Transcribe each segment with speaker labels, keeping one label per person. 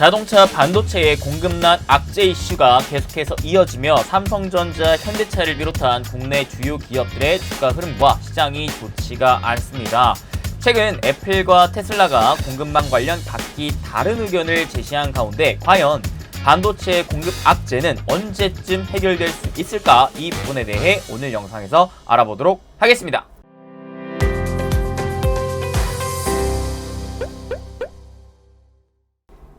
Speaker 1: 자동차 반도체의 공급난 악재 이슈가 계속해서 이어지며 삼성전자, 현대차를 비롯한 국내 주요 기업들의 주가 흐름과 시장이 좋지가 않습니다. 최근 애플과 테슬라가 공급망 관련 각기 다른 의견을 제시한 가운데 과연 반도체 공급 악재는 언제쯤 해결될 수 있을까? 이 부분에 대해 오늘 영상에서 알아보도록 하겠습니다.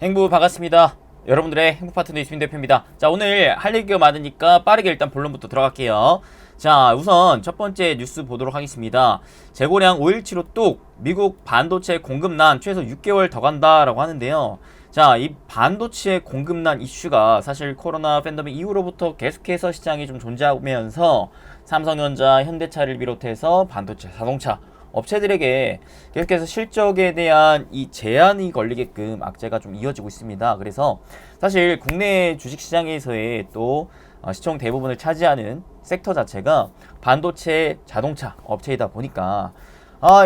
Speaker 1: 행부 반갑습니다. 여러분들의 행복 파트너 이수민 대표입니다. 자, 오늘 할 얘기가 많으니까 빠르게 일단 본론부터 들어갈게요. 자, 우선 첫 번째 뉴스 보도록 하겠습니다. 재고량 5일치로 뚝 미국 반도체 공급난 최소 6개월 더 간다라고 하는데요. 자, 이 반도체 공급난 이슈가 사실 코로나 팬데믹 이후로부터 계속해서 시장이 좀 존재하면서 삼성전자, 현대차를 비롯해서 반도체, 자동차 업체들에게 계속해서 실적에 대한 이 제한이 걸리게끔 악재가 좀 이어지고 있습니다. 그래서 사실 국내 주식시장에서의 또 시총 대부분을 차지하는 섹터 자체가 반도체, 자동차 업체이다 보니까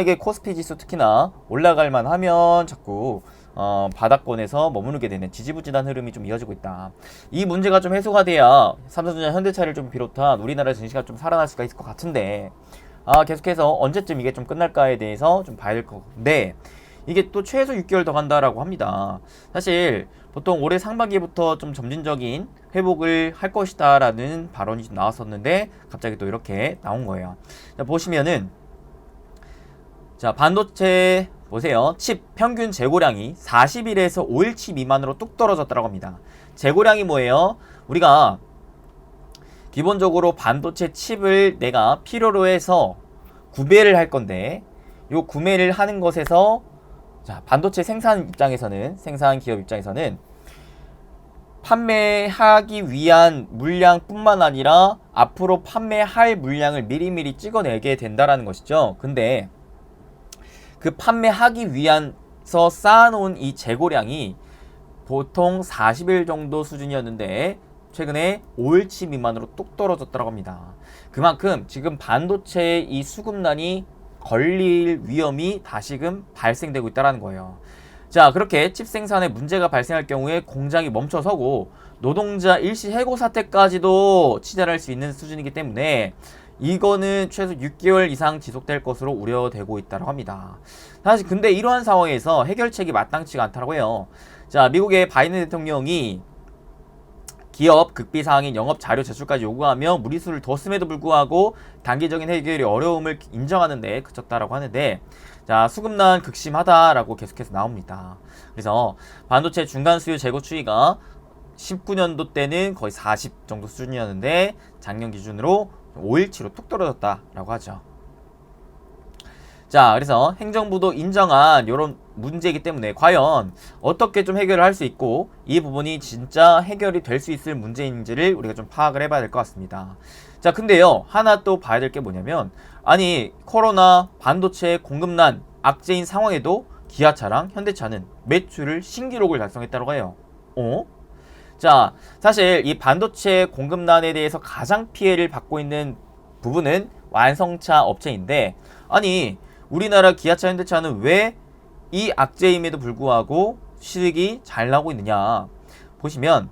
Speaker 1: 이게 코스피 지수 특히나 올라갈만 하면 자꾸 바닥권에서 머무르게 되는 지지부진한 흐름이 좀 이어지고 있다. 이 문제가 좀 해소가 돼야 삼성전자, 현대차를 좀 비롯한 우리나라 증시가 좀 살아날 수가 있을 것 같은데 계속해서 언제쯤 이게 좀 끝날까에 대해서 좀 봐야 될 건데 이게 또 최소 6개월 더 간다라고 합니다. 사실 보통 올해 상반기부터 좀 점진적인 회복을 할 것이다 라는 발언이 좀 나왔었는데 갑자기 또 이렇게 나온 거예요. 자, 보시면은 자, 반도체 보세요. 칩 평균 재고량이 40일에서 5일치 미만으로 뚝 떨어졌다고 합니다. 재고량이 뭐예요? 우리가 기본적으로 반도체 칩을 내가 필요로 해서 구매를 할 건데 요 구매를 하는 것에서 자, 반도체 생산 기업 입장에서는 판매하기 위한 물량뿐만 아니라 앞으로 판매할 물량을 미리미리 찍어내게 된다라는 것이죠. 근데 그 판매하기 위해서 쌓아놓은 이 재고량이 보통 40일 정도 수준이었는데 최근에 5일치 미만으로 뚝 떨어졌다고 합니다. 그만큼 지금 반도체의 이 수급난이 걸릴 위험이 다시금 발생되고 있다는 거예요. 자, 그렇게 칩 생산에 문제가 발생할 경우에 공장이 멈춰서고 노동자 일시 해고 사태까지도 치달을 수 있는 수준이기 때문에 이거는 최소 6개월 이상 지속될 것으로 우려되고 있다고 합니다. 사실 근데 이러한 상황에서 해결책이 마땅치가 않다고 해요. 자, 미국의 바이든 대통령이 기업 극비사항인 영업 자료 제출까지 요구하며 무리수를 뒀음에도 불구하고 단기적인 해결이 어려움을 인정하는데 그쳤다라고 하는데 자, 수급난 극심하다라고 계속해서 나옵니다. 그래서 반도체 중간 수요 재고 추이가 19년도 때는 거의 40 정도 수준이었는데 작년 기준으로 5일치로 툭 떨어졌다라고 하죠. 자, 그래서 행정부도 인정한 이런 문제이기 때문에 과연 어떻게 좀 해결을 할 수 있고 이 부분이 진짜 해결이 될 수 있을 문제인지를 우리가 좀 파악을 해봐야 될 것 같습니다. 자, 근데요, 하나 또 봐야 될 게 뭐냐면 아니 코로나 반도체 공급난 악재인 상황에도 기아차랑 현대차는 매출을 신기록을 달성했다고 해요. 자, 사실 이 반도체 공급난에 대해서 가장 피해를 받고 있는 부분은 완성차 업체인데 아니 우리나라 기아차, 현대차는 왜 이 악재임에도 불구하고 수익이 잘 나오고 있느냐 보시면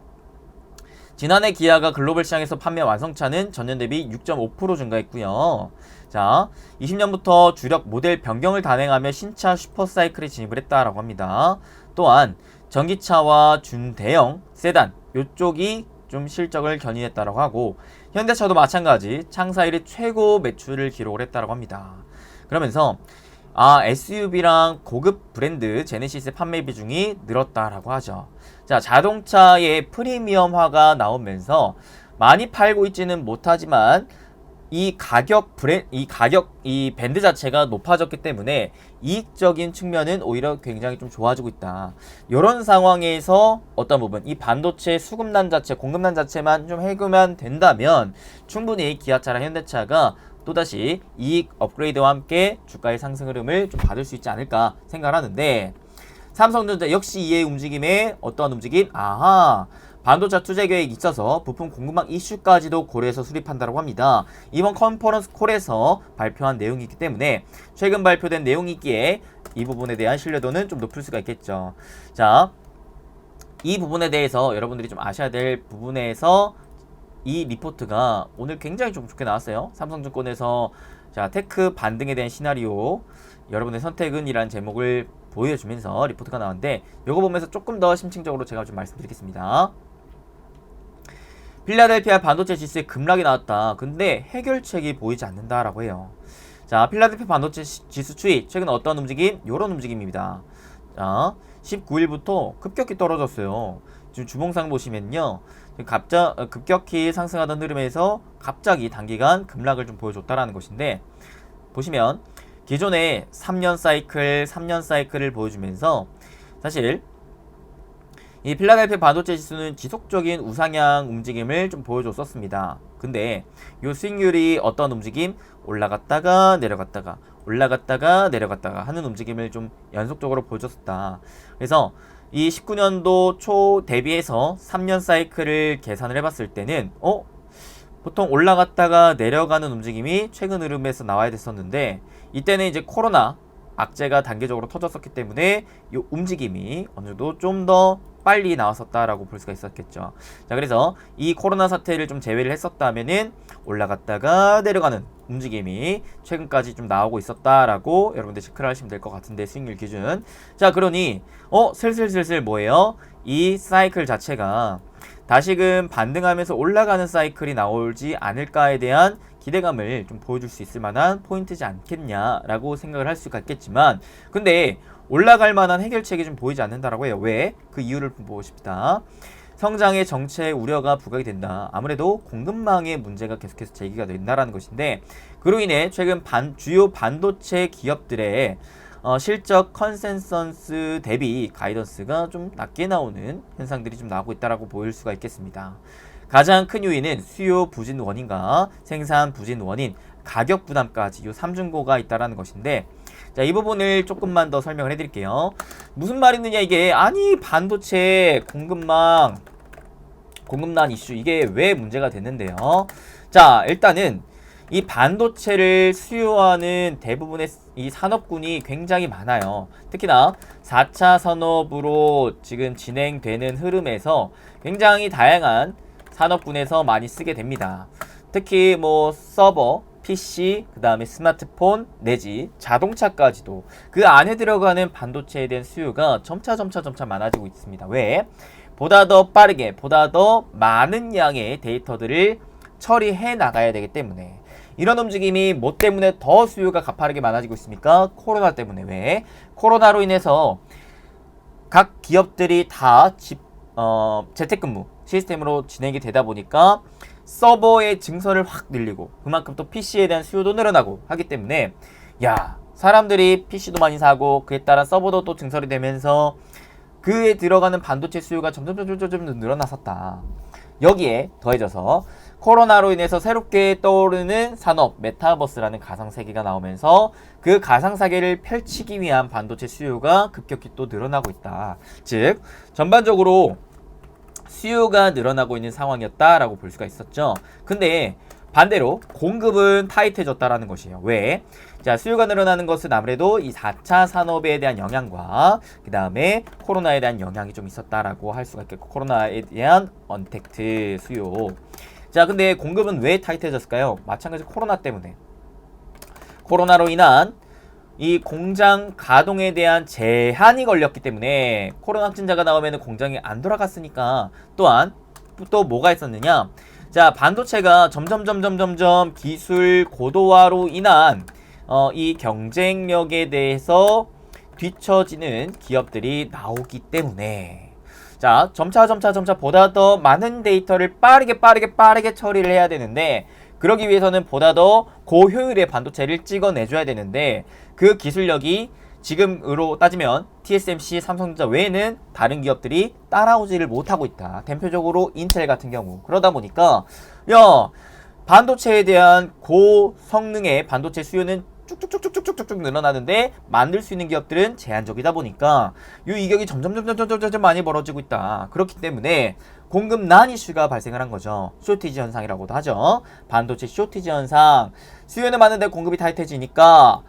Speaker 1: 지난해 기아가 글로벌 시장에서 판매 완성차는 전년 대비 6.5% 증가했고요. 자, 20년부터 주력 모델 변경을 단행하며 신차 슈퍼사이클에 진입을 했다라고 합니다. 또한 전기차와 준대형 세단 요쪽이 좀 실적을 견인했다라고 하고 현대차도 마찬가지 창사 이래 최고 매출을 기록을 했다라고 합니다. 그러면서 SUV랑 고급 브랜드 제네시스의 판매 비중이 늘었다라고 하죠. 자, 자동차의 프리미엄화가 나오면서 많이 팔고 있지는 못하지만 이 밴드 자체가 높아졌기 때문에 이익적인 측면은 오히려 굉장히 좀 좋아지고 있다. 이런 상황에서 어떤 부분, 이 반도체 수급난 자체, 공급난 자체만 좀 해결만 된다면 충분히 기아차랑 현대차가 또다시 이익 업그레이드와 함께 주가의 상승 흐름을 좀 받을 수 있지 않을까 생각을 하는데 삼성전자 역시 이의 움직임에 어떠한 움직임? 반도체 투자 계획이 있어서 부품 공급망 이슈까지도 고려해서 수립한다고 합니다. 이번 컨퍼런스 콜에서 발표한 내용이기 때문에 최근 발표된 내용이기에 이 부분에 대한 신뢰도는 좀 높을 수가 있겠죠. 자, 이 부분에 대해서 여러분들이 좀 아셔야 될 부분에서 이 리포트가 오늘 굉장히 좀 좋게 나왔어요. 삼성증권에서 자, 테크 반등에 대한 시나리오 여러분의 선택은 이란 제목을 보여주면서 리포트가 나왔는데 요거 보면서 조금 더 심층적으로 제가 좀 말씀드리겠습니다. 필라델피아 반도체 지수에 급락이 나왔다. 근데 해결책이 보이지 않는다라고 해요. 자, 필라델피아 반도체 지수 추이 최근 어떤 움직임? 요런 움직임입니다. 자, 19일부터 급격히 떨어졌어요. 지금 주봉상 보시면요. 급격히 상승하던 흐름에서 갑자기 단기간 급락을 좀 보여줬다라는 것인데, 보시면 기존의 3년 사이클을 보여주면서 사실 이 필라델피아 반도체 지수는 지속적인 우상향 움직임을 좀 보여줬었습니다. 근데 이 수익률이 어떤 움직임? 올라갔다가 내려갔다가 올라갔다가 내려갔다가 하는 움직임을 좀 연속적으로 보여줬었다. 그래서 이 19년도 초 대비해서 3년 사이클을 계산을 해봤을 때는 보통 올라갔다가 내려가는 움직임이 최근 흐름에서 나와야 됐었는데, 이때는 이제 코로나 악재가 단계적으로 터졌었기 때문에 이 움직임이 어느 정도 좀 더 빨리 나왔었다라고 볼 수가 있었겠죠. 자, 그래서 이 코로나 사태를 좀 제외를 했었다면은 올라갔다가 내려가는 움직임이 최근까지 좀 나오고 있었다라고 여러분들 체크를 하시면 될 것 같은데, 수익률 기준. 자, 그러니 슬슬 뭐예요? 이 사이클 자체가 다시금 반등하면서 올라가는 사이클이 나오지 않을까에 대한 기대감을 좀 보여줄 수 있을 만한 포인트지 않겠냐라고 생각을 할 수가 있겠지만, 근데 올라갈 만한 해결책이 좀 보이지 않는다라고 해요. 왜? 그 이유를 보고 싶다. 성장의 정체 우려가 부각이 된다. 아무래도 공급망의 문제가 계속해서 제기가 된다라는 것인데, 그로 인해 최근 주요 반도체 기업들의 실적 컨센서스 대비 가이던스가 좀 낮게 나오는 현상들이 좀 나오고 있다라고 보일 수가 있겠습니다. 가장 큰 요인은 수요 부진 원인과 생산 부진 원인, 가격 부담까지 이 3중고가 있다라는 것인데, 자, 이 부분을 조금만 더 설명을 해드릴게요. 무슨 말이느냐 이게. 아니, 반도체 공급망 공급난 이슈, 이게 왜 문제가 됐는데요. 자, 일단은 이 반도체를 수요하는 대부분의 이 산업군이 굉장히 많아요. 특히나 4차 산업으로 지금 진행되는 흐름에서 굉장히 다양한 산업군에서 많이 쓰게 됩니다. 특히 뭐 서버, PC, 그 다음에 스마트폰 내지 자동차까지도 그 안에 들어가는 반도체에 대한 수요가 점차 많아지고 있습니다. 왜? 보다 더 빠르게, 보다 더 많은 양의 데이터들을 처리해 나가야 되기 때문에. 이런 움직임이 뭐 때문에 더 수요가 가파르게 많아지고 있습니까? 코로나 때문에. 왜? 코로나로 인해서 각 기업들이 다 재택근무 시스템으로 진행이 되다 보니까 서버의 증설을 확 늘리고, 그만큼 또 PC에 대한 수요도 늘어나고 하기 때문에, 야, 사람들이 PC도 많이 사고 그에 따라 서버도 또 증설이 되면서 그에 들어가는 반도체 수요가 점점 늘어났었다. 여기에 더해져서 코로나로 인해서 새롭게 떠오르는 산업, 메타버스라는 가상세계가 나오면서 그 가상세계를 펼치기 위한 반도체 수요가 급격히 또 늘어나고 있다. 즉, 전반적으로 수요가 늘어나고 있는 상황이었다라고 볼 수가 있었죠. 근데 반대로 공급은 타이트해졌다라는 것이에요. 왜? 자, 수요가 늘어나는 것은 아무래도 이 4차 산업에 대한 영향과 그 다음에 코로나에 대한 영향이 좀 있었다라고 할 수가 있겠고, 코로나에 대한 언택트 수요. 자, 근데 공급은 왜 타이트해졌을까요? 마찬가지로 코로나 때문에. 코로나로 인한 이 공장 가동에 대한 제한이 걸렸기 때문에, 코로나 확진자가 나오면 공장이 안 돌아갔으니까, 또한 또 뭐가 있었느냐? 자, 반도체가 점점 기술 고도화로 인한 이 경쟁력에 대해서 뒤처지는 기업들이 나오기 때문에, 자, 점차 보다 더 많은 데이터를 빠르게 처리를 해야 되는데, 그러기 위해서는 보다 더 고효율의 반도체를 찍어내줘야 되는데, 그 기술력이 지금으로 따지면 TSMC, 삼성전자 외에는 다른 기업들이 따라오지를 못하고 있다. 대표적으로 인텔 같은 경우. 그러다 보니까 야, 반도체에 대한 고성능의 반도체 수요는 쭉쭉쭉 늘어나는데 만들 수 있는 기업들은 제한적이다 보니까 이 이격이 점점 많이 벌어지고 있다. 그렇기 때문에 공급난 이슈가 발생을 한 거죠. 쇼티지 현상이라고도 하죠. 반도체 쇼티지 현상. 수요는 많은데 공급이 타이트해지니까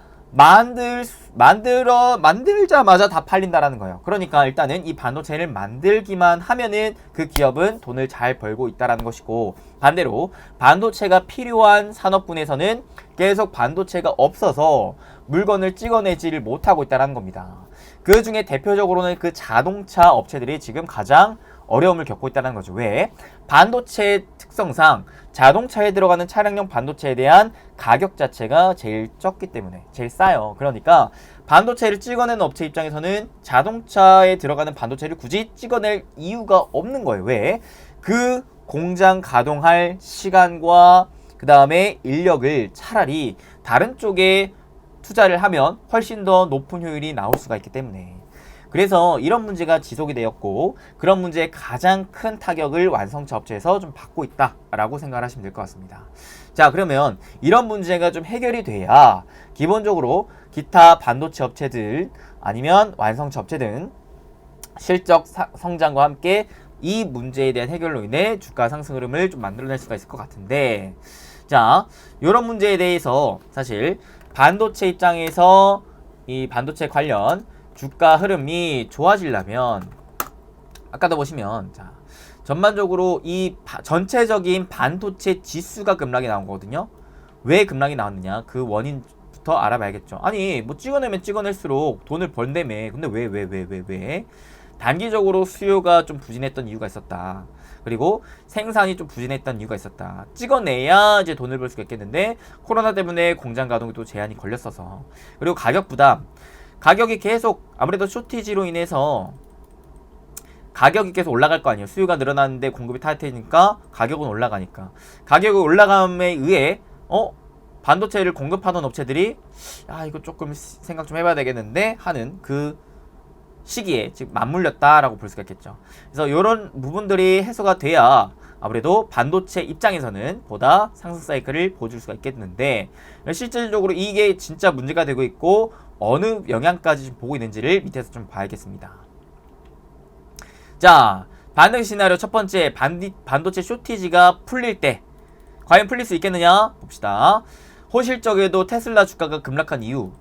Speaker 1: 만들자마자 다 팔린다라는 거예요. 그러니까 일단은 이 반도체를 만들기만 하면은 그 기업은 돈을 잘 벌고 있다라는 것이고, 반대로 반도체가 필요한 산업군에서는 계속 반도체가 없어서 물건을 찍어내지를 못하고 있다라는 겁니다. 그 중에 대표적으로는 그 자동차 업체들이 지금 가장 어려움을 겪고 있다는 거죠. 왜? 반도체 특성상 자동차에 들어가는 차량용 반도체에 대한 가격 자체가 제일 적기 때문에 제일 싸요. 그러니까 반도체를 찍어내는 업체 입장에서는 자동차에 들어가는 반도체를 굳이 찍어낼 이유가 없는 거예요. 왜? 그 공장 가동할 시간과 그 다음에 인력을 차라리 다른 쪽에 투자를 하면 훨씬 더 높은 효율이 나올 수가 있기 때문에, 그래서 이런 문제가 지속이 되었고, 그런 문제의 가장 큰 타격을 완성차 업체에서 좀 받고 있다라고 생각을 하시면 될 것 같습니다. 자, 그러면 이런 문제가 좀 해결이 돼야 기본적으로 기타 반도체 업체들 아니면 완성차 업체 등 실적 성장과 함께 이 문제에 대한 해결로 인해 주가 상승 흐름을 좀 만들어낼 수가 있을 것 같은데, 자, 이런 문제에 대해서 사실 반도체 입장에서 이 반도체 관련 주가 흐름이 좋아지려면, 아까도 보시면, 자, 전반적으로 이 전체적인 반도체 지수가 급락이 나온 거거든요. 왜 급락이 나왔느냐? 그 원인부터 알아봐야겠죠. 아니, 뭐 찍어내면 찍어낼수록 돈을 번다며. 근데 왜? 단기적으로 수요가 좀 부진했던 이유가 있었다. 그리고 생산이 좀 부진했던 이유가 있었다. 찍어내야 이제 돈을 벌 수가 있겠는데, 코로나 때문에 공장 가동이 또 제한이 걸렸어서. 그리고 가격 부담. 가격이 계속, 아무래도 쇼티지로 인해서 가격이 계속 올라갈 거 아니에요. 수요가 늘어나는데 공급이 타이트해지니까 가격은 올라가니까. 가격이 올라감에 의해 반도체를 공급하던 업체들이 이거 조금 생각 좀 해봐야 되겠는데 하는 그 시기에 지금 맞물렸다라고 볼 수가 있겠죠. 그래서 이런 부분들이 해소가 돼야 아무래도 반도체 입장에서는 보다 상승 사이클을 보여줄 수가 있겠는데, 실질적으로 이게 진짜 문제가 되고 있고 어느 영향까지 좀 보고 있는지를 밑에서 좀 봐야겠습니다. 자, 반등 시나리오 첫 번째, 반도체 쇼티지가 풀릴 때 과연 풀릴 수 있겠느냐 봅시다. 호실적에도 테슬라 주가가 급락한 이유.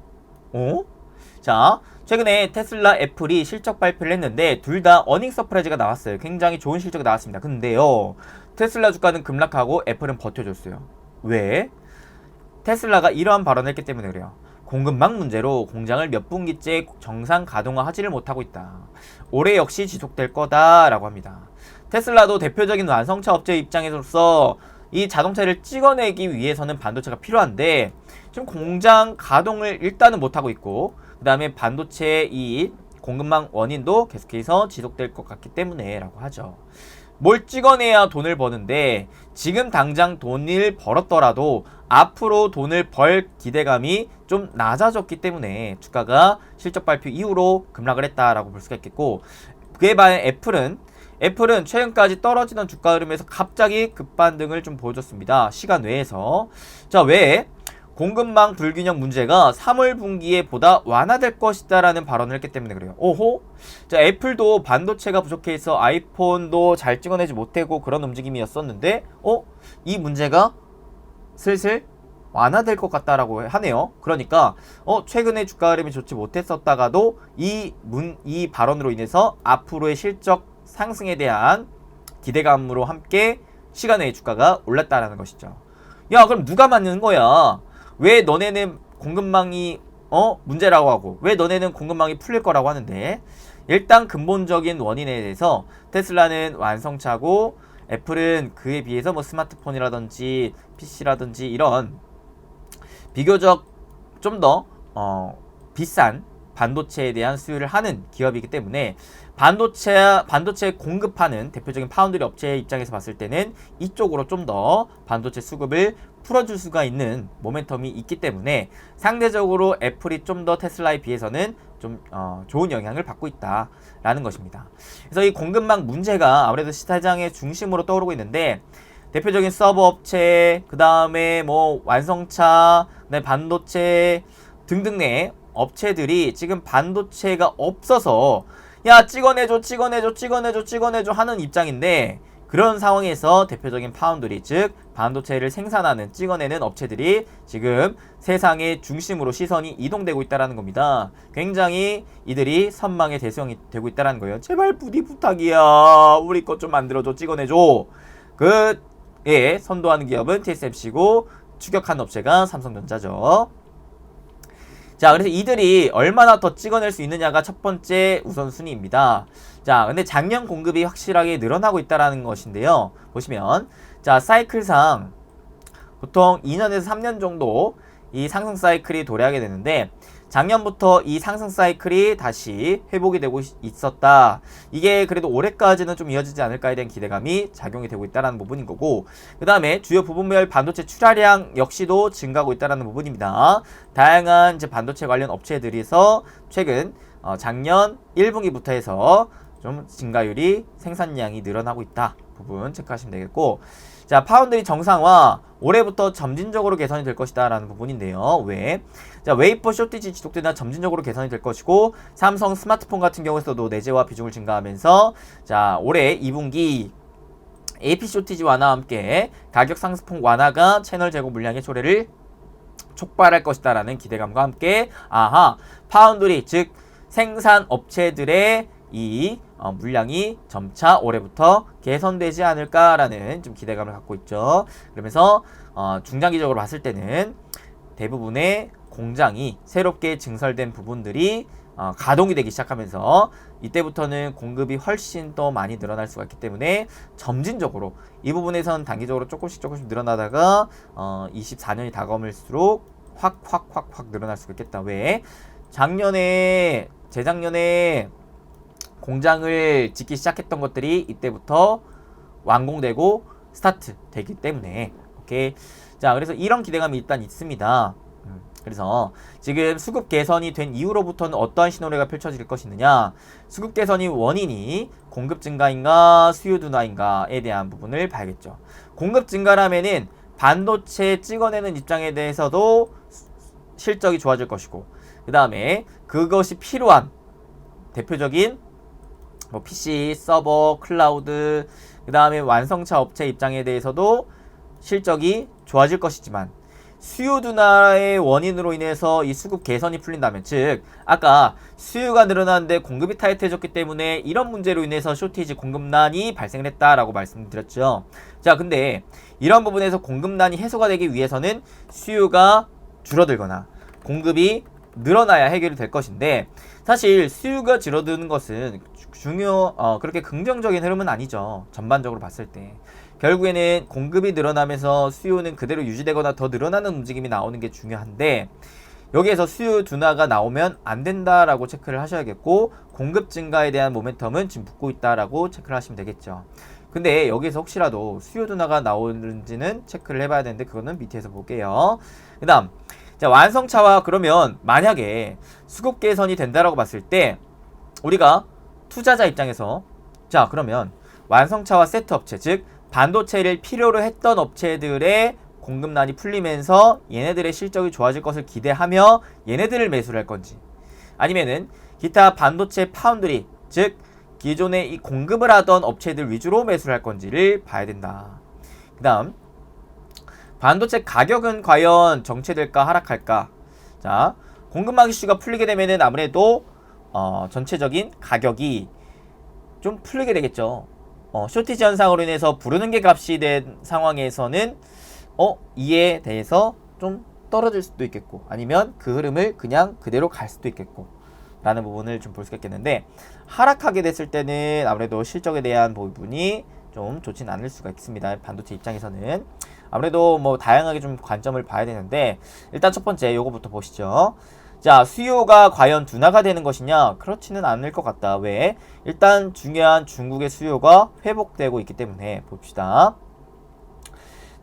Speaker 1: 자, 최근에 테슬라, 애플이 실적 발표를 했는데 둘 다 어닝 서프라이즈가 나왔어요. 굉장히 좋은 실적이 나왔습니다. 근데요, 테슬라 주가는 급락하고 애플은 버텨줬어요. 왜? 테슬라가 이러한 발언을 했기 때문에 그래요. 공급망 문제로 공장을 몇 분기째 정상 가동화하지를 못하고 있다. 올해 역시 지속될 거다라고 합니다. 테슬라도 대표적인 완성차 업체 입장에서 이 자동차를 찍어내기 위해서는 반도체가 필요한데 지금 공장 가동을 일단은 못하고 있고, 그 다음에 반도체 이 공급망 원인도 계속해서 지속될 것 같기 때문에 라고 하죠. 뭘 찍어내야 돈을 버는데 지금 당장 돈을 벌었더라도 앞으로 돈을 벌 기대감이 좀 낮아졌기 때문에 주가가 실적 발표 이후로 급락을 했다라고 볼 수가 있겠고, 그에 반해 애플은 최근까지 떨어지던 주가 흐름에서 갑자기 급반등을 좀 보여줬습니다. 시간 외에서. 자, 왜? 공급망 불균형 문제가 3월 분기에 보다 완화될 것이다 라는 발언을 했기 때문에 그래요. 오호? 자, 애플도 반도체가 부족해서 아이폰도 잘 찍어내지 못하고 그런 움직임이었었는데 이 문제가 슬슬 완화될 것 같다라고 하네요. 그러니까 최근에 주가 흐름이 좋지 못했었다가도 이 발언으로 인해서 앞으로의 실적 상승에 대한 기대감으로 함께 시간 외에 주가가 올랐다라는 것이죠. 야, 그럼 누가 맞는 거야? 왜 너네는 공급망이 문제라고 하고 왜 너네는 공급망이 풀릴 거라고 하는데, 일단 근본적인 원인에 대해서 테슬라는 완성차고 애플은 그에 비해서 뭐 스마트폰이라든지 PC라든지 이런 비교적 좀 더 비싼 반도체에 대한 수요를 하는 기업이기 때문에 반도체 공급하는 대표적인 파운드리 업체 입장에서 봤을 때는 이쪽으로 좀 더 반도체 수급을 풀어줄 수가 있는 모멘텀이 있기 때문에 상대적으로 애플이 좀 더 테슬라에 비해서는 좀 좋은 영향을 받고 있다라는 것입니다. 그래서 이 공급망 문제가 아무래도 시장의 중심으로 떠오르고 있는데, 대표적인 서버 업체, 그 다음에 뭐 완성차, 그다음에 반도체 등등의 업체들이 지금 반도체가 없어서 야 찍어내줘 하는 입장인데, 그런 상황에서 대표적인 파운드리, 즉 반도체를 생산하는 찍어내는 업체들이 지금 세상의 중심으로 시선이 이동되고 있다는 겁니다. 굉장히 이들이 선망의 대상이 되고 있다는 거예요. 제발 부디 부탁이야. 우리 것 좀 만들어줘. 찍어내줘. 선도하는 기업은 TSMC고 추격한 업체가 삼성전자죠. 자, 그래서 이들이 얼마나 더 찍어낼 수 있느냐가 첫 번째 우선순위입니다. 자, 근데 작년 공급이 확실하게 늘어나고 있다는 것인데요. 보시면, 자, 사이클상 보통 2년에서 3년 정도 이 상승 사이클이 도래하게 되는데, 작년부터 이 상승 사이클이 다시 회복이 되고 있었다. 이게 그래도 올해까지는 좀 이어지지 않을까에 대한 기대감이 작용이 되고 있다는 부분인 거고, 그 다음에 주요 부분별 반도체 출하량 역시도 증가하고 있다는 부분입니다. 다양한 이제 반도체 관련 업체들에서 최근 작년 1분기부터 해서 좀 증가율이 생산량이 늘어나고 있다. 부분 체크하시면 되겠고, 자, 파운드리 정상화 올해부터 점진적으로 개선이 될 것이다 라는 부분인데요. 왜? 자, 웨이퍼 쇼티지 지속되나 점진적으로 개선이 될 것이고, 삼성 스마트폰 같은 경우에서도 내재화 비중을 증가하면서 자, 올해 2분기 AP 쇼티지 완화와 함께 가격 상승폭 완화가 채널 재고 물량의 초래를 촉발할 것이다 라는 기대감과 함께 파운드리, 즉 생산 업체들의 이 물량이 점차 올해부터 개선되지 않을까라는 좀 기대감을 갖고 있죠. 그러면서 중장기적으로 봤을 때는 대부분의 공장이 새롭게 증설된 부분들이 가동이 되기 시작하면서 이때부터는 공급이 훨씬 더 많이 늘어날 수가 있기 때문에 점진적으로 이 부분에선 단기적으로 조금씩 늘어나다가 24년이 다가오면서록 확 늘어날 수가 있겠다. 왜? 재작년에 공장을 짓기 시작했던 것들이 이때부터 완공되고 스타트 되기 때문에 오케이. 자, 그래서 이런 기대감이 일단 있습니다. 그래서 지금 수급 개선이 된 이후로부터는 어떠한 신호래가 펼쳐질 것이느냐, 수급 개선이 원인이 공급 증가인가 수요 둔화인가에 대한 부분을 봐야겠죠. 공급 증가라면은 반도체 찍어내는 입장에 대해서도 실적이 좋아질 것이고, 그 다음에 그것이 필요한 대표적인 PC, 서버, 클라우드, 그 다음에 완성차 업체 입장에 대해서도 실적이 좋아질 것이지만, 수요 둔화의 원인으로 인해서 이 수급 개선이 풀린다면, 즉 아까 수요가 늘어나는데 공급이 타이트해졌기 때문에 이런 문제로 인해서 쇼티지 공급난이 발생을 했다라고 말씀드렸죠. 자, 근데 이런 부분에서 공급난이 해소가 되기 위해서는 수요가 줄어들거나 공급이 늘어나야 해결이 될 것인데, 사실 수요가 줄어드는 것은 그렇게 긍정적인 흐름은 아니죠. 전반적으로 봤을 때 결국에는 공급이 늘어나면서 수요는 그대로 유지되거나 더 늘어나는 움직임이 나오는 게 중요한데, 여기에서 수요 둔화가 나오면 안 된다라고 체크를 하셔야겠고, 공급 증가에 대한 모멘텀은 지금 붙고 있다라고 체크를 하시면 되겠죠. 근데 여기서 혹시라도 수요 둔화가 나오는지는 체크를 해봐야 되는데, 그거는 밑에서 볼게요. 그 다음, 자, 완성차와 그러면 만약에 수급 개선이 된다라고 봤을 때 우리가 투자자 입장에서, 자, 그러면 완성차와 세트 업체, 즉 반도체를 필요로 했던 업체들의 공급난이 풀리면서 얘네들의 실적이 좋아질 것을 기대하며 얘네들을 매수를 할 건지, 아니면은 기타 반도체 파운드리, 즉 기존에 이 공급을 하던 업체들 위주로 매수를 할 건지를 봐야 된다. 그 다음, 반도체 가격은 과연 정체될까 하락할까? 자, 공급망 이슈가 풀리게 되면은 아무래도 전체적인 가격이 좀 풀리게 되겠죠. 쇼티지 현상으로 인해서 부르는 게 값이 된 상황에서는 이에 대해서 좀 떨어질 수도 있겠고, 아니면 그 흐름을 그냥 그대로 갈 수도 있겠고 라는 부분을 좀 볼 수가 있겠는데, 하락하게 됐을 때는 아무래도 실적에 대한 부분이 좀 좋진 않을 수가 있습니다. 반도체 입장에서는 아무래도 뭐 다양하게 좀 관점을 봐야 되는데, 일단 첫 번째 요거부터 보시죠. 자, 수요가 과연 둔화가 되는 것이냐? 그렇지는 않을 것 같다. 왜? 일단 중요한 중국의 수요가 회복되고 있기 때문에 봅시다.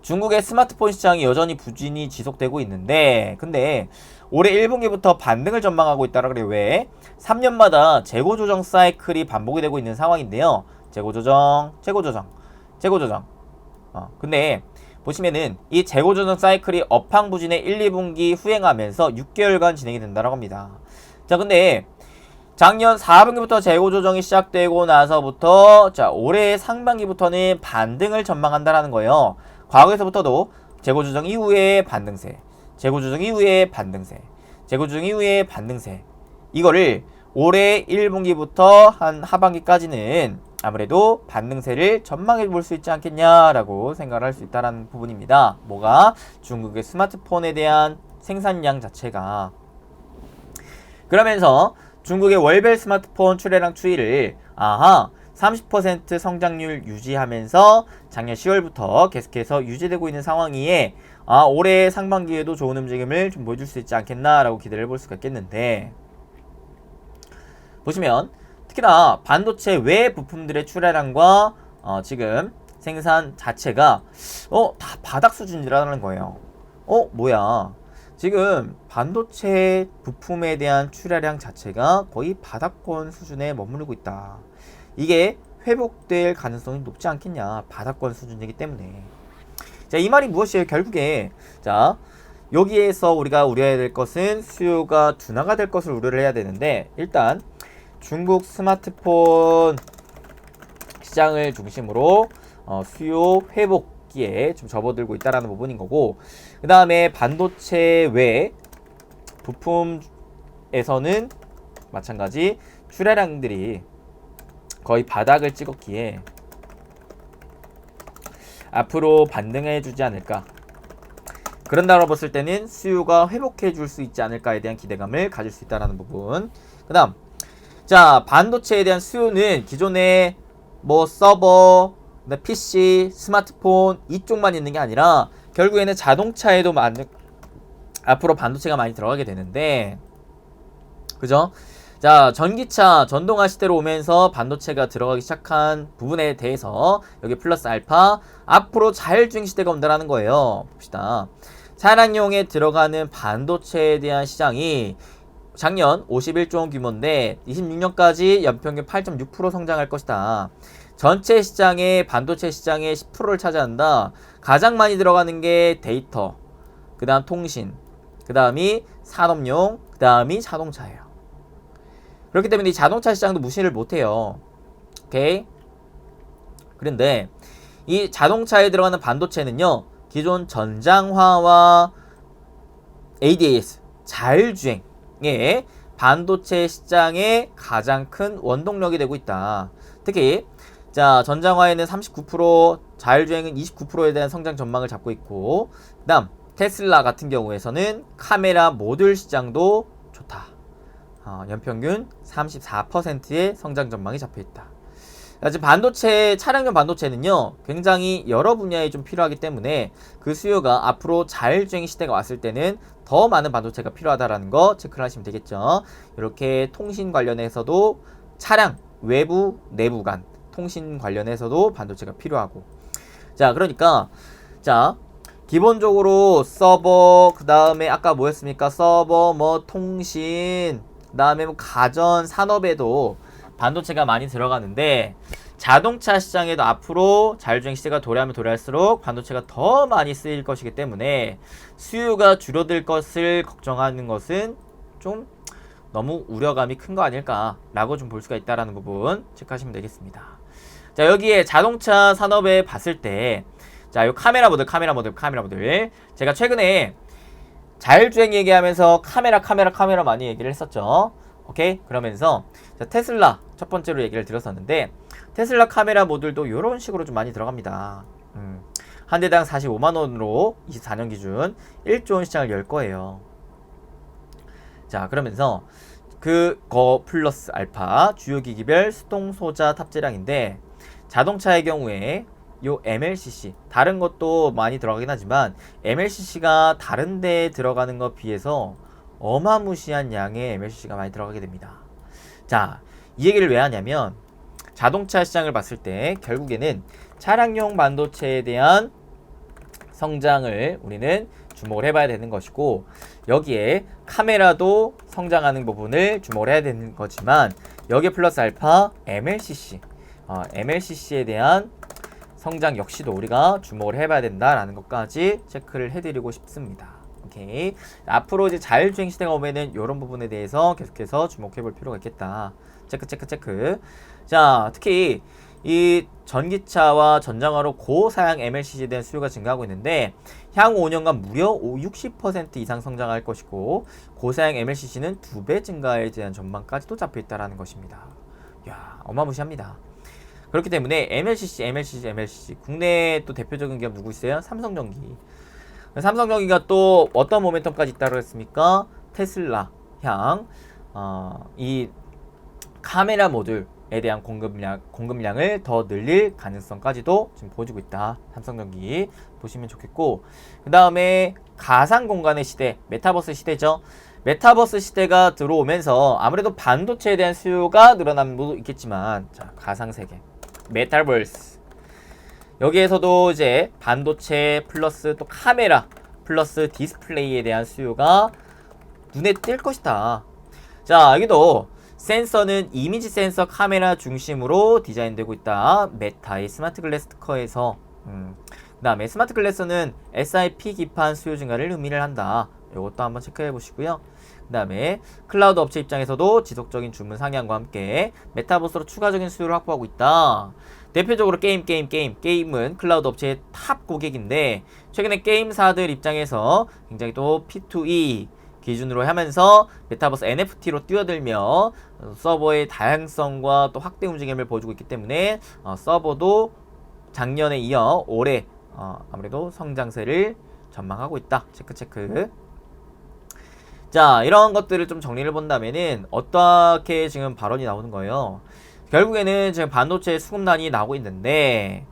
Speaker 1: 중국의 스마트폰 시장이 여전히 부진이 지속되고 있는데, 근데 올해 1분기부터 반등을 전망하고 있다라 그래요. 왜? 3년마다 재고 조정 사이클이 반복이 되고 있는 상황인데요. 재고 조정. 근데 보시면은 이 재고 조정 사이클이 업황 부진의 1, 2분기 후행하면서 6개월간 진행이 된다라고 합니다. 자, 근데 작년 4분기부터 재고 조정이 시작되고 나서부터 자 올해 상반기부터는 반등을 전망한다라는 거예요. 과거에서부터도 재고 조정 이후에 반등세, 재고 조정 이후에 반등세, 재고 조정 이후에 반등세, 이거를 올해 1분기부터 한 하반기까지는 아무래도 반등세를 전망해 볼 수 있지 않겠냐라고 생각을 할 수 있다는 부분입니다. 뭐가? 중국의 스마트폰에 대한 생산량 자체가. 그러면서 중국의 월별 스마트폰 출하량 추이를 30% 성장률 유지하면서 작년 10월부터 계속해서 유지되고 있는 상황이에 올해 상반기에도 좋은 움직임을 좀 보여줄 수 있지 않겠나라고 기대를 해볼 수가 있겠는데, 보시면 특히나 반도체 외 부품들의 출하량과 지금 생산 자체가 다 바닥 수준이라는 거예요. 뭐야, 지금 반도체 부품에 대한 출하량 자체가 거의 바닥권 수준에 머무르고 있다. 이게 회복될 가능성이 높지 않겠냐, 바닥권 수준이기 때문에. 자, 이 말이 무엇이에요? 결국에 자 여기에서 우리가 우려해야 될 것은 수요가 둔화가 될 것을 우려를 해야 되는데, 일단 중국 스마트폰 시장을 중심으로 수요 회복기에 좀 접어들고 있다라는 부분인 거고, 그 다음에 반도체 외 부품에서는 마찬가지 출하량들이 거의 바닥을 찍었기에 앞으로 반등해 주지 않을까, 그런다고 봤을 때는 수요가 회복해 줄 수 있지 않을까에 대한 기대감을 가질 수 있다는 부분. 그 다음 자 반도체에 대한 수요는 기존에 뭐 서버, PC, 스마트폰 이쪽만 있는 게 아니라 결국에는 자동차에도 앞으로 반도체가 많이 들어가게 되는데, 그죠? 자, 전기차, 전동화 시대로 오면서 반도체가 들어가기 시작한 부분에 대해서 여기 플러스 알파, 앞으로 자율주행 시대가 온다라는 거예요. 봅시다. 차량용에 들어가는 반도체에 대한 시장이 작년 51조 원 규모인데 26년까지 연평균 8.6% 성장할 것이다. 전체 시장의 반도체 시장의 10%를 차지한다. 가장 많이 들어가는 게 데이터, 그 다음 통신, 그 다음이 산업용, 그 다음이 자동차예요. 그렇기 때문에 이 자동차 시장도 무시를 못해요. 오케이? 그런데 이 자동차에 들어가는 반도체는요, 기존 전장화와 ADAS, 자율주행의 반도체 시장의 가장 큰 원동력이 되고 있다. 특히 자 전장화에는 39%, 자율주행은 29%에 대한 성장 전망을 잡고 있고, 그 다음 테슬라 같은 경우에서는 카메라 모듈 시장도 좋다. 연평균 34%의 성장 전망이 잡혀있다. 지금 반도체, 차량용 반도체는요 굉장히 여러 분야에 좀 필요하기 때문에 그 수요가 앞으로 자율주행 시대가 왔을 때는 더 많은 반도체가 필요하다라는 거 체크를 하시면 되겠죠. 이렇게 통신 관련해서도 차량 외부 내부 간 통신 관련해서도 반도체가 필요하고, 자 그러니까 자 기본적으로 서버, 그 다음에 아까 뭐였습니까? 서버, 뭐 통신, 그 다음에 뭐 가전, 산업에도 반도체가 많이 들어가는데, 자동차 시장에도 앞으로 자율주행 시대가 도래하면 도래할수록 반도체가 더 많이 쓰일 것이기 때문에 수요가 줄어들 것을 걱정하는 것은 좀 너무 우려감이 큰 거 아닐까라고 좀 볼 수가 있다라는 부분 체크하시면 되겠습니다. 자 여기에 자동차 산업에 봤을 때 자 요 카메라 모듈 제가 최근에 자율주행 얘기하면서 카메라 많이 얘기를 했었죠. 오케이? 그러면서 자, 테슬라 첫 번째로 얘기를 드렸었는데, 테슬라 카메라 모듈도 이런 식으로 좀 많이 들어갑니다. 한 대당 45만원으로 24년 기준 1조 원 시장을 열 거예요. 자 그러면서 그거 플러스 알파 주요 기기별 수동 소자 탑재량인데, 자동차의 경우에 요 MLCC 다른 것도 많이 들어가긴 하지만 MLCC가 다른 데에 들어가는 것 비해서 어마무시한 양의 MLCC가 많이 들어가게 됩니다. 자, 이 얘기를 왜 하냐면 자동차 시장을 봤을 때 결국에는 차량용 반도체에 대한 성장을 우리는 주목을 해봐야 되는 것이고, 여기에 카메라도 성장하는 부분을 주목을 해야 되는 거지만 여기에 플러스 알파 MLCC에 대한 성장 역시도 우리가 주목을 해봐야 된다라는 것까지 체크를 해드리고 싶습니다. 오케이. 앞으로 이제 자율주행 시대가 오면은 이런 부분에 대해서 계속해서 주목해 볼 필요가 있겠다. 체크, 체크, 체크. 자, 특히 이 전기차와 전장화로 고사양 MLCC에 대한 수요가 증가하고 있는데 향후 5년간 무려 60% 이상 성장할 것이고 고사양 MLCC는 2배 증가에 대한 전망까지도 잡혀 있다라는 것입니다. 야, 어마무시합니다. 그렇기 때문에 MLCC 국내 또 대표적인 기업 누구 있어요? 삼성전기. 삼성전기가 또 어떤 모멘텀까지 있다고 했습니까? 테슬라 향 이 카메라 모듈에 대한 공급량을 더 늘릴 가능성까지도 지금 보여주고 있다. 삼성전기 보시면 좋겠고, 그 다음에 가상 공간의 시대, 메타버스 시대죠. 메타버스 시대가 들어오면서 아무래도 반도체에 대한 수요가 늘어나는 것도 있겠지만, 자, 가상 세계, 메타버스. 여기에서도 이제 반도체 플러스 또 카메라 플러스 디스플레이에 대한 수요가 눈에 띌 것이다. 자, 여기도 센서는 이미지 센서 카메라 중심으로 디자인되고 있다. 메타의 스마트 글래스 특허에서 그 다음에 스마트 글래스는 SIP 기판 수요 증가를 의미를 한다. 이것도 한번 체크해 보시고요. 그 다음에 클라우드 업체 입장에서도 지속적인 주문 상향과 함께 메타버스로 추가적인 수요를 확보하고 있다. 대표적으로 게임은 클라우드 업체의 탑 고객인데 최근에 게임사들 입장에서 굉장히 또 P2E 기준으로 하면서 메타버스 NFT로 뛰어들며 서버의 다양성과 또 확대 움직임을 보여주고 있기 때문에 서버도 작년에 이어 올해 아무래도 성장세를 전망하고 있다. 체크. 자, 이런 것들을 좀 정리를 본다면은 어떻게 지금 발언이 나오는 거예요. 결국에는 지금 반도체 수급난이 나오고 있는데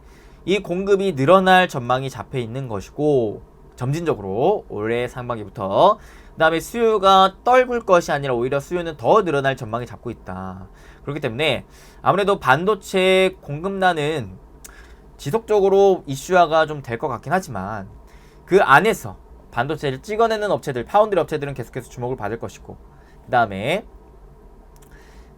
Speaker 1: 이 공급이 늘어날 전망이 잡혀 있는 것이고 점진적으로 올해 상반기부터 그 다음에 수요가 떨굴 것이 아니라 오히려 수요는 더 늘어날 전망이 잡고 있다. 그렇기 때문에 아무래도 반도체 공급난은 지속적으로 이슈화가 좀 될 것 같긴 하지만 그 안에서 반도체를 찍어내는 업체들, 파운드리 업체들은 계속해서 주목을 받을 것이고 그 다음에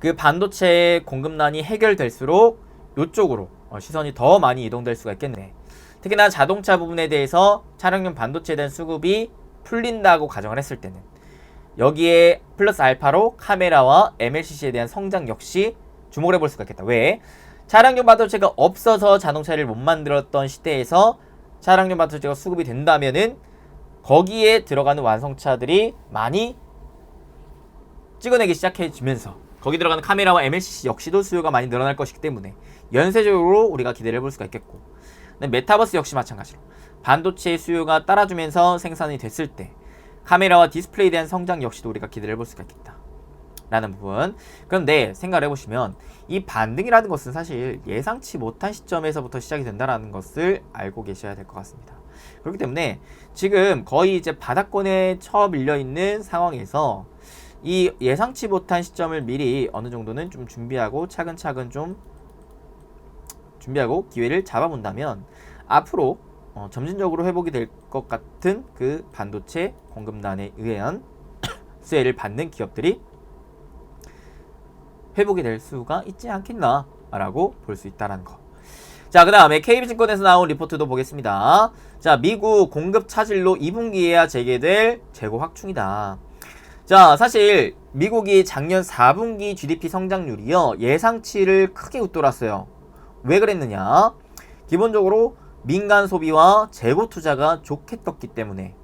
Speaker 1: 그 반도체 공급난이 해결될수록 이쪽으로 시선이 더 많이 이동될 수가 있겠네. 특히나 자동차 부분에 대해서 차량용 반도체에 대한 수급이 풀린다고 가정을 했을 때는 여기에 플러스 알파로 카메라와 MLCC에 대한 성장 역시 주목을 해볼 수가 있겠다. 왜? 차량용 반도체가 없어서 자동차를 못 만들었던 시대에서 차량용 반도체가 수급이 된다면은 거기에 들어가는 완성차들이 많이 찍어내기 시작해지면서 거기 들어가는 카메라와 MLCC 역시도 수요가 많이 늘어날 것이기 때문에 연쇄적으로 우리가 기대를 해볼 수가 있겠고, 메타버스 역시 마찬가지로 반도체의 수요가 따라주면서 생산이 됐을 때 카메라와 디스플레이에 대한 성장 역시도 우리가 기대를 해볼 수가 있겠다 라는 부분. 그런데 생각을 해보시면 이 반등이라는 것은 사실 예상치 못한 시점에서부터 시작이 된다는 것을 알고 계셔야 될 것 같습니다. 그렇기 때문에 지금 거의 이제 바닥권에 처 밀려있는 상황에서 이 예상치 못한 시점을 미리 어느 정도는 좀 준비하고 차근차근 좀 준비하고 기회를 잡아본다면 앞으로 점진적으로 회복이 될 것 같은 그 반도체 공급난에 의한 수혜를 받는 기업들이 회복이 될 수가 있지 않겠나 라고 볼 수 있다는 거. 자, 그 다음에 KB증권에서 나온 리포트도 보겠습니다. 자, 미국 공급 차질로 2분기에야 재개될 재고 확충이다. 자, 사실 미국이 작년 4분기 GDP 성장률이요 예상치를 크게 웃돌았어요. 왜 그랬느냐? 기본적으로 민간 소비와 재고 투자가 좋게 떴기 때문에,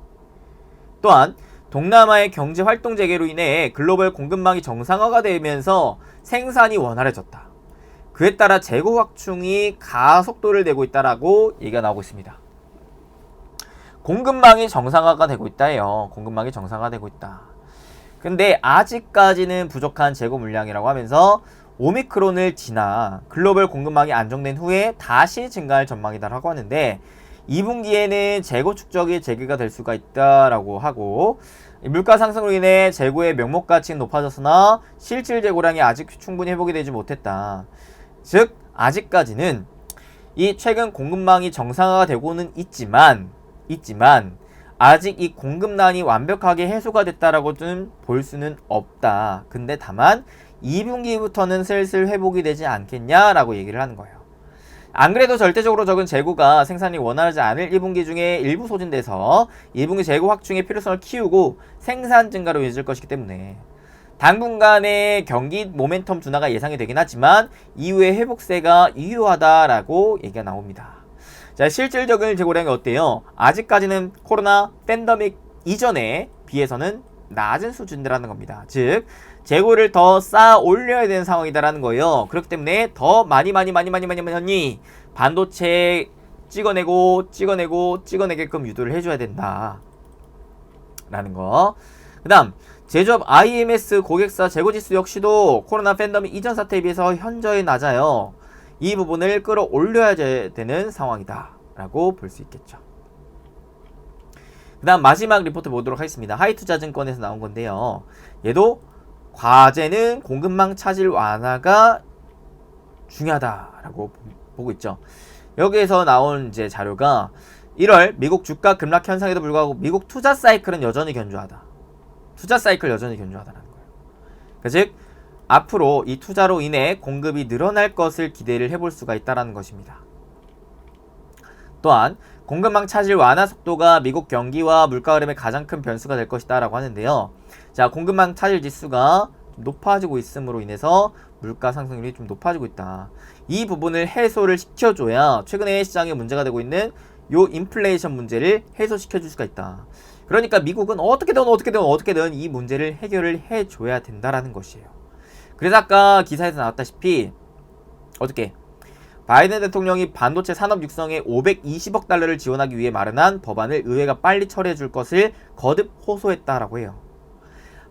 Speaker 1: 또한 동남아의 경제 활동 재개로 인해 글로벌 공급망이 정상화가 되면서 생산이 원활해졌다. 그에 따라 재고 확충이 가속도를 내고 있다라고 얘기가 나오고 있습니다. 공급망이 정상화가 되고 있다예요. 공급망이 정상화되고 있다. 근데 아직까지는 부족한 재고 물량이라고 하면서 오미크론을 지나 글로벌 공급망이 안정된 후에 다시 증가할 전망이다라고 하는데 2분기에는 재고 축적이 재개가 될 수가 있다라고 하고, 물가 상승으로 인해 재고의 명목 가치는 높아졌으나 실질 재고량이 아직 충분히 회복이 되지 못했다. 즉 아직까지는 이 최근 공급망이 정상화가 되고는 있지만 아직 이 공급난이 완벽하게 해소가 됐다라고는 볼 수는 없다. 근데 다만 2분기부터는 슬슬 회복이 되지 않겠냐라고 얘기를 하는 거예요. 안 그래도 절대적으로 적은 재고가 생산이 원활하지 않을 1분기 중에 일부 소진돼서 2분기 재고 확충의 필요성을 키우고 생산 증가로 이어질 것이기 때문에 당분간의 경기 모멘텀 둔화가 예상이 되긴 하지만 이후에 회복세가 유효하다라고 얘기가 나옵니다. 자, 실질적인 재고량이 어때요? 아직까지는 코로나 팬데믹 이전에 비해서는 낮은 수준이라는 겁니다. 즉 재고를 더 쌓아 올려야 되는 상황이다라는 거예요. 그렇기 때문에 더 많이 반도체 찍어내게끔 유도를 해줘야 된다 라는 거. 그 다음 제조업 IMS 고객사 재고지수 역시도 코로나 팬데믹 이전 사태에 비해서 현저히 낮아요. 이 부분을 끌어올려야 되는 상황이다 라고 볼 수 있겠죠. 그 다음 마지막 리포트 보도록 하겠습니다. 하이투자증권에서 나온 건데요. 얘도 과제는 공급망 차질 완화가 중요하다라고 보고 있죠. 여기에서 나온 이제 자료가 1월 미국 주가 급락 현상에도 불구하고 미국 투자 사이클은 여전히 견조하다. 투자 사이클 여전히 견조하다는 거예요. 그러니까 즉 앞으로 이 투자로 인해 공급이 늘어날 것을 기대를 해볼 수가 있다는 것입니다. 또한 공급망 차질 완화 속도가 미국 경기와 물가 흐름의 가장 큰 변수가 될 것이다 라고 하는데요. 자, 공급망 차질 지수가 높아지고 있음으로 인해서 물가 상승률이 좀 높아지고 있다. 이 부분을 해소를 시켜줘야 최근에 시장에 문제가 되고 있는 요 인플레이션 문제를 해소시켜 줄 수가 있다. 그러니까 미국은 어떻게든 이 문제를 해결을 해줘야 된다라는 것이에요. 그래서 아까 기사에서 나왔다시피 어떻게 바이든 대통령이 반도체 산업 육성에 520억 달러를 지원하기 위해 마련한 법안을 의회가 빨리 처리해 줄 것을 거듭 호소했다라고 해요.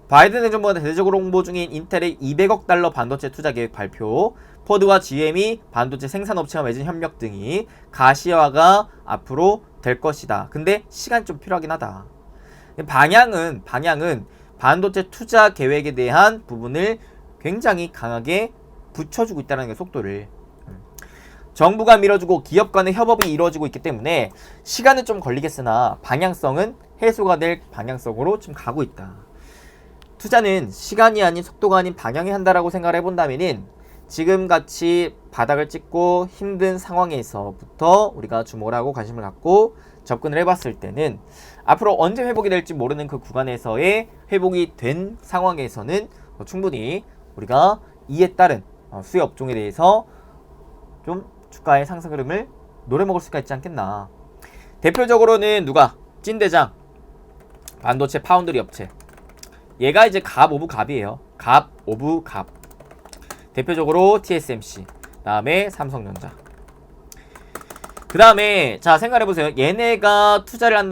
Speaker 1: 바이든 행정부가 대대적으로 홍보 중인 인텔의 200억 달러 반도체 투자 계획 발표, 포드와 GM이 반도체 생산업체와 맺은 협력 등이 가시화가 앞으로 될 것이다. 근데 시간이 좀 필요하긴 하다. 방향은 반도체 투자 계획에 대한 부분을 굉장히 강하게 붙여주고 있다는 게 속도를. 정부가 밀어주고 기업 간의 협업이 이루어지고 있기 때문에 시간은 좀 걸리겠으나 방향성은 해소가 될 방향성으로 좀 가고 있다. 투자는 시간이 아닌 속도가 아닌 방향이 한다라고 생각을 해본다면은 지금같이 바닥을 찍고 힘든 상황에서부터 우리가 주목을 하고 관심을 갖고 접근을 해봤을 때는 앞으로 언제 회복이 될지 모르는 그 구간에서의 회복이 된 상황에서는 충분히 우리가 이에 따른 수요 업종에 대해서 좀 주가의 상승 흐름을 노려먹을 수가 있지 않겠나. 대표적으로는 누가? 찐대장 반도체 파운드리 업체. 얘가 이제 갑 오브 갑이에요. 갑 오브 갑. 대표적으로 TSMC, 다음에 삼성전자. 그 다음에 자 생각해보세요. 얘네가 투자를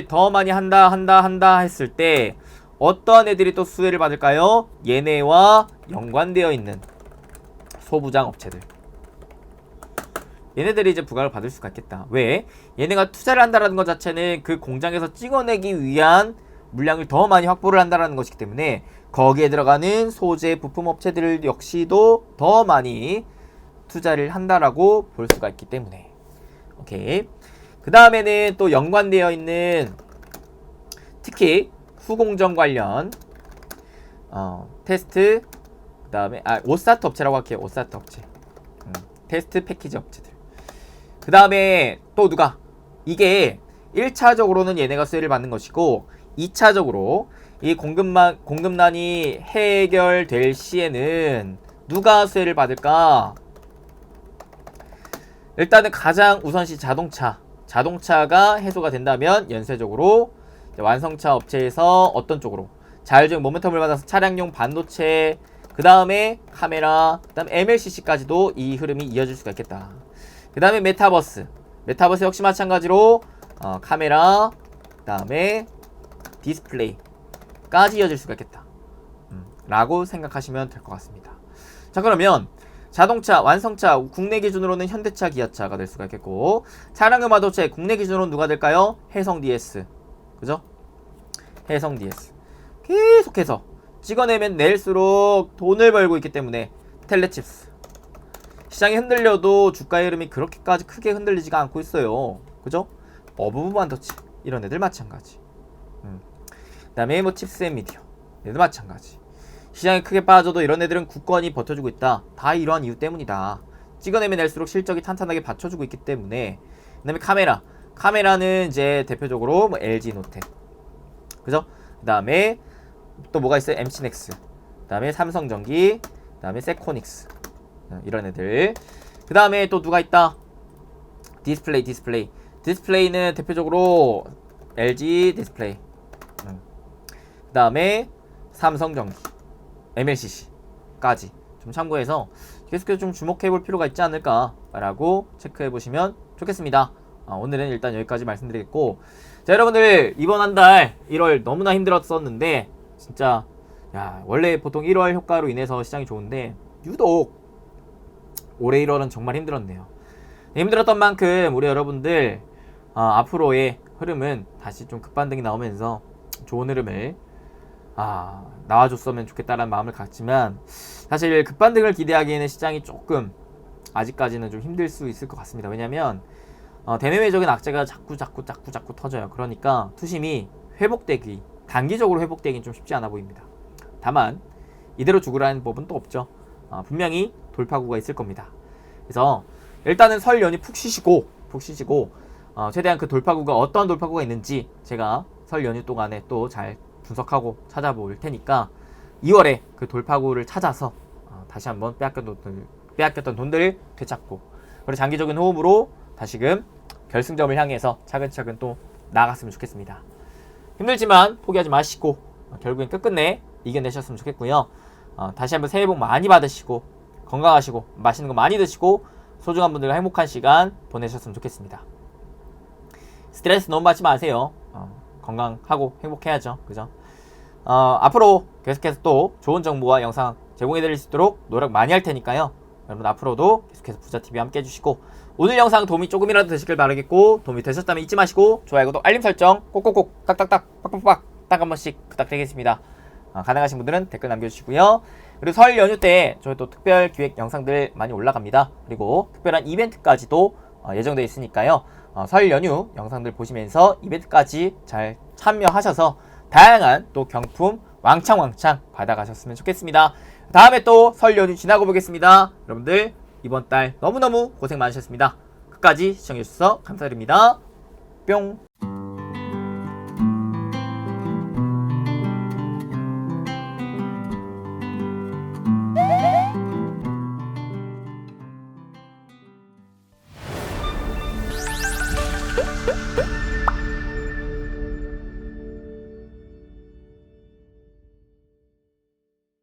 Speaker 1: 더 많이 한다 했을 때 어떤 애들이 또 수혜를 받을까요? 얘네와 연관되어 있는 소부장 업체들. 얘네들이 이제 부각을 받을 수가 있겠다. 왜? 얘네가 투자를 한다는 것 자체는 그 공장에서 찍어내기 위한 물량을 더 많이 확보를 한다는 것이기 때문에 거기에 들어가는 소재 부품 업체들 역시도 더 많이 투자를 한다라고 볼 수가 있기 때문에. 오케이. 그 다음에는 또 연관되어 있는 특히 후공정 관련 테스트, 그 다음에 오사트 업체라고 할게요. 오사트 업체. 테스트 패키지 업체들. 그 다음에 또 누가? 이게 1차적으로는 얘네가 수혜를 받는 것이고 2차적으로 이 공급난이 해결될 시에는 누가 수혜를 받을까? 일단은 가장 우선시 자동차가 해소가 된다면 연쇄적으로 완성차 업체에서 어떤 쪽으로 자율적 모멘텀을 받아서 차량용 반도체, 그 다음에 카메라, 그 다음에 MLCC까지도 이 흐름이 이어질 수가 있겠다. 그 다음에 메타버스 역시 마찬가지로 카메라, 그 다음에 디스플레이까지 이어질 수가 있겠다 라고 생각하시면 될 것 같습니다. 자, 그러면 자동차, 완성차 국내 기준으로는 현대차, 기아차가 될 수가 있겠고, 차량용 반도체 국내 기준으로는 누가 될까요? 해성 DS. 그죠? 해성 DS 계속해서 찍어내면 낼수록 돈을 벌고 있기 때문에 텔레칩스. 시장이 흔들려도 주가의 흐름이 그렇게까지 크게 흔들리지가 않고 있어요. 그죠? 어부부 반도체 이런 애들 마찬가지. 그 다음에 뭐 칩스 앤 미디어 얘들 마찬가지. 시장이 크게 빠져도 이런 애들은 굳건히 버텨주고 있다. 다 이러한 이유 때문이다. 찍어내면 낼수록 실적이 탄탄하게 받쳐주고 있기 때문에. 그 다음에 카메라는 이제 대표적으로 뭐 LG 노텍, 그죠? 그 다음에 또 뭐가 있어요? MC넥스, 그 다음에 삼성전기, 그 다음에 세코닉스, 이런 애들. 그 다음에 또 누가 있다? 디스플레이는 대표적으로 LG 디스플레이, 그 다음에 삼성전기, MLCC까지 좀 참고해서 계속해서 좀 주목해볼 필요가 있지 않을까라고 체크해보시면 좋겠습니다. 오늘은 일단 여기까지 말씀드리겠고, 자, 여러분들 이번 한 달 1월 너무나 힘들었었는데 진짜 원래 보통 1월 효과로 인해서 시장이 좋은데 유독 올해 1월은 정말 힘들었네요. 힘들었던 만큼 우리 여러분들 앞으로의 흐름은 다시 좀 급반등이 나오면서 좋은 흐름을 나와줬으면 좋겠다라는 마음을 갖지만, 사실 급반등을 기대하기에는 시장이 조금 아직까지는 좀 힘들 수 있을 것 같습니다. 왜냐면 대내외적인 악재가 자꾸 터져요. 그러니까 투심이 회복되기, 단기적으로 회복되긴 좀 쉽지 않아 보입니다. 다만 이대로 죽으라는 법은 또 없죠. 분명히 돌파구가 있을 겁니다. 그래서 일단은 설 연휴 푹 쉬시고 최대한 그 돌파구가 어떤 돌파구가 있는지 제가 설 연휴 동안에 또 잘 분석하고 찾아볼 테니까 2월에 그 돌파구를 찾아서 다시 한번 빼앗겼던 돈들을 되찾고, 그리고 장기적인 호흡으로 다시금 결승점을 향해서 차근차근 또 나아갔으면 좋겠습니다. 힘들지만 포기하지 마시고 결국엔 끝끝내 이겨내셨으면 좋겠고요. 다시 한번 새해 복 많이 받으시고 건강하시고 맛있는 거 많이 드시고 소중한 분들과 행복한 시간 보내셨으면 좋겠습니다. 스트레스 너무 받지 마세요. 건강하고 행복해야죠. 그죠? 앞으로 계속해서 또 좋은 정보와 영상 제공해드릴 수 있도록 노력 많이 할 테니까요. 여러분 앞으로도 계속해서 부자TV 함께 해주시고, 오늘 영상 도움이 조금이라도 되시길 바라겠고, 도움이 되셨다면 잊지 마시고 좋아요, 구독, 알림 설정 꼭꼭꼭 딱딱딱 빡빡빡 딱 한 번씩 부탁드리겠습니다. 가능하신 분들은 댓글 남겨주시고요. 그리고 설 연휴 때 저희 또 특별 기획 영상들 많이 올라갑니다. 그리고 특별한 이벤트까지도 예정되어 있으니까요. 설 연휴 영상들 보시면서 이벤트까지 잘 참여하셔서 다양한 또 경품 왕창 받아가셨으면 좋겠습니다. 다음에 또 설 연휴 지나고 보겠습니다. 여러분들 이번 달 너무너무 고생 많으셨습니다. 끝까지 시청해주셔서 감사드립니다. 뿅.